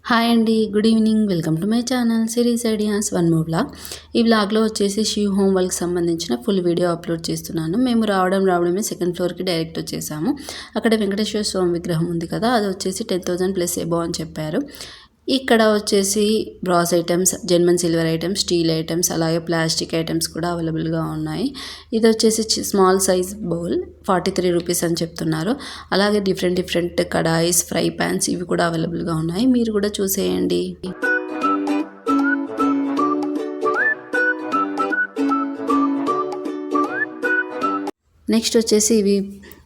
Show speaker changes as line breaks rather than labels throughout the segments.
Hi అండి, good evening. Welcome to my channel series ideas one more vlog. ఈ వ్లాగ్లో వచ్చేసి షీ హోమ్ వర్క్ సంబంధించిన ఫుల్ వీడియో అప్లోడ్ చేస్తున్నాను. మేము రావడమే సెకండ్ ఫ్లోర్కి డైరెక్ట్ వచ్చేసాము. అక్కడ వెంకటేశ్వర స్వామి విగ్రహం ఉంది కదా, అది వచ్చేసి 10,000 ప్లస్ ఎబో అని చెప్పారు. ఇక్కడ వచ్చేసి brass items, German silver items, steel items, అలాగే ప్లాస్టిక్ ఐటమ్స్ కూడా అవైలబుల్గా ఉన్నాయి. ఇది వచ్చేసి స్మాల్ సైజ్ బౌల్ 43 రూపీస్ అని చెప్తున్నారు. అలాగే డిఫరెంట్ కడాయిస్, ఫ్రై ప్యాన్స్ ఇవి కూడా అవైలబుల్గా ఉన్నాయి. మీరు కూడా చూసేయండి. నెక్స్ట్ వచ్చేసి ఇవి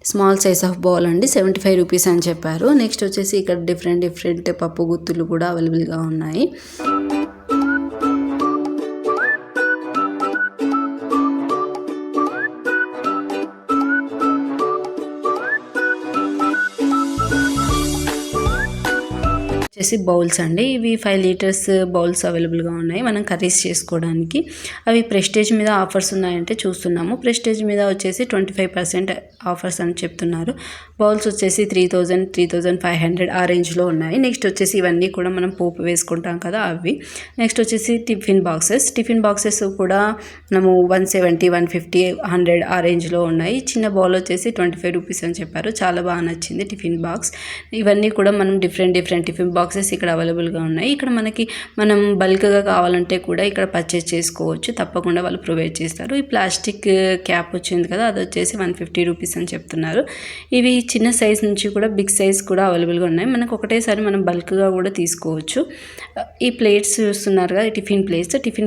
స్మాల్ సైజ్ ఆఫ్ బౌల్ అండి, 75 రూపీస్ అని చెప్పారు. నెక్స్ట్ వచ్చేసి ఇక్కడ డిఫరెంట్ పప్పు గుత్తులు కూడా అవైలబుల్గా ఉన్నాయి. వచ్చేసి బౌల్స్ అండి, ఇవి 5 లీటర్స్ బౌల్స్ అవైలబుల్గా ఉన్నాయి మనం కర్రీస్ చేసుకోవడానికి. అవి ప్రెస్టేజ్ మీద ఆఫర్స్ ఉన్నాయంటే చూస్తున్నాము. ప్రెస్టేజ్ మీద వచ్చేసి 25% ఆఫర్స్ అని చెప్తున్నారు. బౌల్స్ వచ్చేసి 3,000, 3,500 ఆ రేంజ్లో ఉన్నాయి. నెక్స్ట్ వచ్చేసి ఇవన్నీ కూడా మనం పోపు వేసుకుంటాం కదా అవి. నెక్స్ట్ వచ్చేసి టిఫిన్ బాక్సెస్ కూడా మనము 170, 150, 100 ఆ రేంజ్లో ఉన్నాయి. చిన్న బౌల్ వచ్చేసి 25 రూపీస్ అని చెప్పారు. చాలా బాగా నచ్చింది టిఫిన్ బాక్స్. ఇవన్నీ కూడా మనం డిఫరెంట్ టిఫిన్ బాక్సెస్ ఇక్కడ అవైలబుల్గా ఉన్నాయి. ఇక్కడ మనం బల్క్గా కావాలంటే కూడా ఇక్కడ పర్చేస్ చేసుకోవచ్చు, తప్పకుండా వాళ్ళు ప్రొవైడ్ చేస్తారు. ఈ ప్లాస్టిక్ క్యాప్ వచ్చింది కదా, అది వచ్చేసి 150 రూపీస్ అని చెప్తున్నారు. ఇవి చిన్న సైజ్ నుంచి కూడా బిగ్ సైజ్ కూడా అవైలబుల్గా ఉన్నాయి. మనకు ఒకటేసారి మనం బల్క్గా కూడా తీసుకోవచ్చు. ఈ ప్లేట్స్ చూస్తున్నారు కదా, టిఫిన్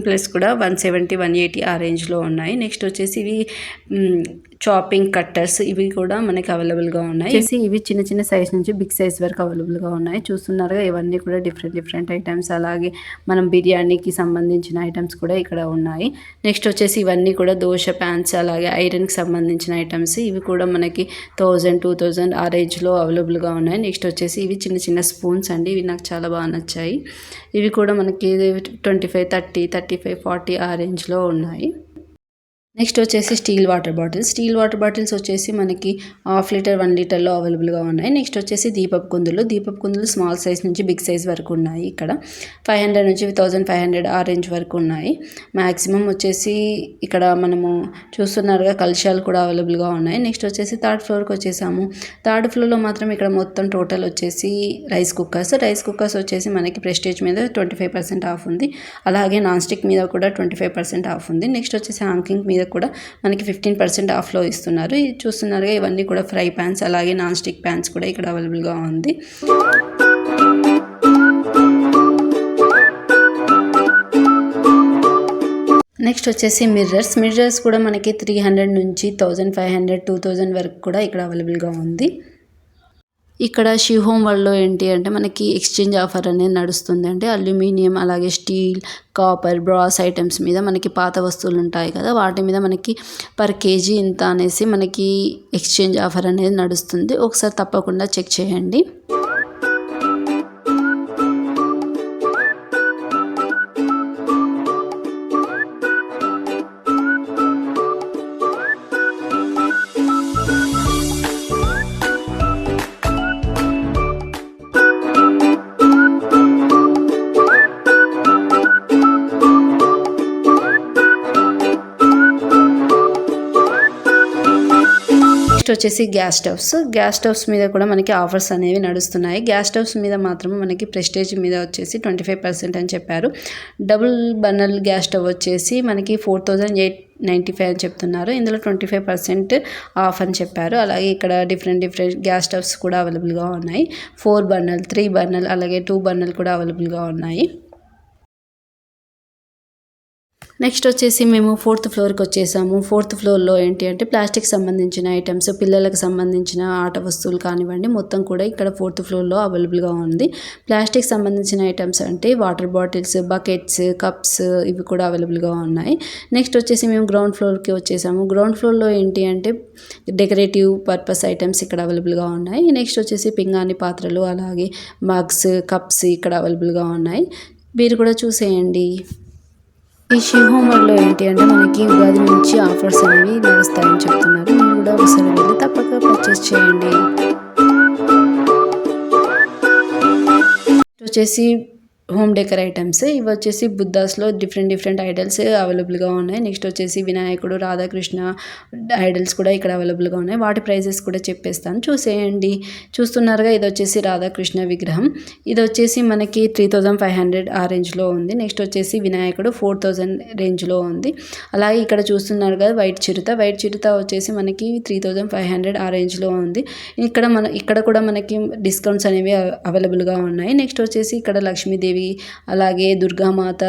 ప్లేట్స్ కూడా 170, 180 ఆ రేంజ్లో ఉన్నాయి. నెక్స్ట్ వచ్చేసి ఇవి చాపింగ్ కట్టర్స్, ఇవి కూడా మనకి అవైలబుల్గా ఉన్నాయి. ఇవి చిన్న సైజ్ నుంచి బిగ్ సైజ్ వరకు అవైలబుల్గా ఉన్నాయి. చూస్తున్నారుగా, ఇవన్నీ కూడా డిఫరెంట్ ఐటమ్స్. అలాగే మనం బిర్యానీకి సంబంధించిన ఐటమ్స్ కూడా ఇక్కడ ఉన్నాయి. నెక్స్ట్ వచ్చేసి ఇవన్నీ కూడా దోశ ప్యాన్స్, అలాగే ఐరన్కి సంబంధించిన ఐటమ్స్. ఇవి కూడా మనకి 1,000, 2,000 ఆ రేంజ్లో అవైలబుల్గా ఉన్నాయి. నెక్స్ట్ వచ్చేసి ఇవి చిన్న స్పూన్స్ అండి, ఇవి నాకు చాలా బాగా నచ్చాయి. ఇవి కూడా మనకి 25, 30, 35, 40 ఆ రేంజ్లో ఉన్నాయి. నెక్స్ట్ వచ్చేసి స్టీల్ వాటర్ బాటిల్స్ వచ్చేసి మనకి 1/2 లీటర్, 1 లీటర్లో అవైలబుల్గా ఉన్నాయి. నెక్స్ట్ వచ్చేసి దీపపు కుందులు స్మాల్ సైజ్ నుంచి బిగ్ సైజ్ వరకు ఉన్నాయి. ఇక్కడ 500 నుంచి 1,500 ఆ రేంజ్ వరకు ఉన్నాయి. మ్యాక్సిమం వచ్చేసి ఇక్కడ మనము చూస్తున్నారుగా కలశాలు కూడా అవైలబుల్గా ఉన్నాయి. నెక్స్ట్ వచ్చేసి థర్డ్ ఫ్లోర్కి వచ్చేసాము. థర్డ్ ఫ్లోర్లో మాత్రం ఇక్కడ మొత్తం టోటల్ వచ్చేసి రైస్ కుక్కర్స్ వచ్చేసి మనకి ప్రెస్టేజ్ మీద 25% ఆఫ్ ఉంది. అలాగే నాన్ స్టిక్ మీద కూడా 25% ఆఫ్ ఉంది. నెక్స్ట్ వచ్చేసి హాంకింగ్ మీద కూడా మనకి 15% ఆఫ్లో ఇస్తున్నారు. ఇది చూస్తున్నారుగా, ఇవన్నీ కూడా ఫ్రై ప్యాన్స్, అలాగే నాన్ స్టిక్ ప్యాన్స్ కూడా ఇక్కడ అవైలబుల్గా ఉంది. నెక్స్ట్ వచ్చేసి మిర్రర్స్ కూడా మనకి 300 నుంచి 1,500, 2,000 వరకు కూడా ఇక్కడ అవైలబుల్గా ఉంది. ఇక్కడ షీ హోమ్ వరల్డ్లో ఏంటి అంటే మనకి ఎక్స్చేంజ్ ఆఫర్ అనేది నడుస్తుంది. అంటే అల్యూమినియం, అలాగే స్టీల్, కాపర్, బ్రాస్ ఐటమ్స్ మీద మనకి పాత వస్తువులు ఉంటాయి కదా, వాటి మీద మనకి పర్ కేజీ ఇంత అనేసి మనకి ఎక్స్చేంజ్ ఆఫర్ అనేది నడుస్తుంది. ఒకసారి తప్పకుండా చెక్ చేయండి. నెక్స్ట్ వచ్చేసి గ్యాస్ స్టవ్స్ మీద కూడా మనకి ఆఫర్స్ అనేవి నడుస్తున్నాయి. గ్యాస్ స్టవ్స్ మీద మాత్రం మనకి ప్రెస్టేజ్ మీద వచ్చేసి 25% అని చెప్పారు. డబుల్ బర్నర్ గ్యాస్ స్టవ్ వచ్చేసి మనకి 4,895 అని చెప్తున్నారు. ఇందులో 25% ఆఫ్ అని చెప్పారు. అలాగే ఇక్కడ డిఫరెంట్ గ్యాస్ స్టవ్స్ కూడా అవైలబుల్గా ఉన్నాయి. 4 బర్నర్, 3 బర్నర్, అలాగే 2 బర్నర్ కూడా అవైలబుల్గా ఉన్నాయి. నెక్స్ట్ వచ్చేసి మేము 4th ఫ్లోర్కి వచ్చేసాము. 4th ఫ్లోర్లో ఏంటి అంటే ప్లాస్టిక్ సంబంధించిన ఐటమ్స్, పిల్లలకు సంబంధించిన ఆట వస్తువులు కానివ్వండి, మొత్తం కూడా ఇక్కడ 4th ఫ్లోర్లో అవైలబుల్గా ఉంది. ప్లాస్టిక్ సంబంధించిన ఐటమ్స్ అంటే వాటర్ బాటిల్స్, బకెట్స్, కప్స్ ఇవి కూడా అవైలబుల్గా ఉన్నాయి. నెక్స్ట్ వచ్చేసి మేము గ్రౌండ్ ఫ్లోర్కి వచ్చేసాము. గ్రౌండ్ ఫ్లోర్లో ఏంటి అంటే డెకరేటివ్ పర్పస్ ఐటమ్స్ ఇక్కడ అవైలబుల్గా ఉన్నాయి. నెక్స్ట్ వచ్చేసి పింగాణి పాత్రలు, అలాగే మగ్స్, కప్స్ ఇక్కడ అవైలబుల్గా ఉన్నాయి. మీరు కూడా చూసేయండి. ఈ షీ హోమ్ వరల్డ్లో ఏంటి అంటే మనకి ఉగాది నుంచి ఆఫర్స్ అనేవి నడుస్తాయని చెప్తున్నారు. మీరు కూడా ఒకసారి వెళ్ళి తప్పక పర్చేస్ చేయండి. వచ్చేసి హోమ్ డెకర్ ఐటమ్స్. ఇవి వచ్చేసి బుద్ధాస్లో డిఫరెంట్ ఐడల్స్ అవైలబుల్గా ఉన్నాయి. నెక్స్ట్ వచ్చేసి వినాయకుడు, రాధాకృష్ణ ఐడల్స్ కూడా ఇక్కడ అవైలబుల్గా ఉన్నాయి. వాటి ప్రైజెస్ కూడా చెప్పేస్తాను, చూసేయండి. చూస్తున్నారుగా, ఇది వచ్చేసి రాధాకృష్ణ విగ్రహం. ఇది వచ్చేసి మనకి 3500 ఆ రేంజ్లో ఉంది. నెక్స్ట్ వచ్చేసి వినాయకుడు 4000 రేంజ్లో ఉంది. అలాగే ఇక్కడ చూస్తున్నారు కదా వైట్ చిరుత వచ్చేసి మనకి 3500 ఆ రేంజ్లో ఉంది. ఇక్కడ కూడా మనకి డిస్కౌంట్స్ అనేవి అవైలబుల్గా ఉన్నాయి. నెక్స్ట్ వచ్చేసి ఇక్కడ లక్ష్మీదేవి, అలాగే దుర్గామాత,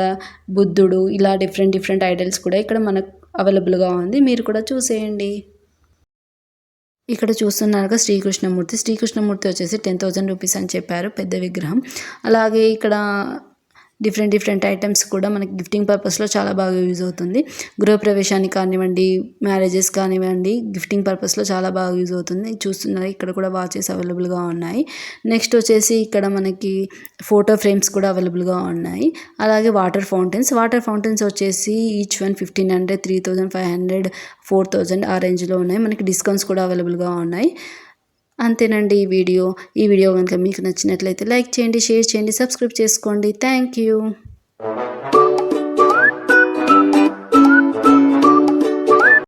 బుద్ధుడు, ఇలా డిఫరెంట్ ఐడల్స్ కూడా ఇక్కడ మనకు అవైలబుల్గా ఉంది. మీరు కూడా చూసేయండి. ఇక్కడ చూస్తున్నారుగా శ్రీకృష్ణమూర్తి వచ్చేసి 10,000 రూపీస్ అని చెప్పారు, పెద్ద విగ్రహం. అలాగే ఇక్కడ డిఫరెంట్ ఐటమ్స్ కూడా మనకి గిఫ్టింగ్ పర్పస్లో చాలా బాగా యూజ్ అవుతుంది. గృహప్రవేశానికి కానివ్వండి, మ్యారేజెస్ కానివ్వండి, గిఫ్టింగ్ పర్పస్లో చాలా బాగా యూజ్ అవుతుంది. చూస్తున్నారు, ఇక్కడ కూడా వాచెస్ అవైలబుల్గా ఉన్నాయి. నెక్స్ట్ వచ్చేసి ఇక్కడ మనకి ఫోటో ఫ్రేమ్స్ కూడా అవైలబుల్గా ఉన్నాయి. అలాగే వాటర్ ఫౌంటైన్స్ వచ్చేసి ఈచ్ వన్ 1500, 3500, 4000 ఆ రేంజ్లో ఉన్నాయి. మనకి డిస్కౌంట్స్ కూడా అవైలబుల్గా ఉన్నాయి. అంతేనండి ఈ వీడియో కనుక మీకు నచ్చినట్లయితే లైక్ చేయండి, షేర్ చేయండి, సబ్స్క్రైబ్ చేసుకోండి. Thank you.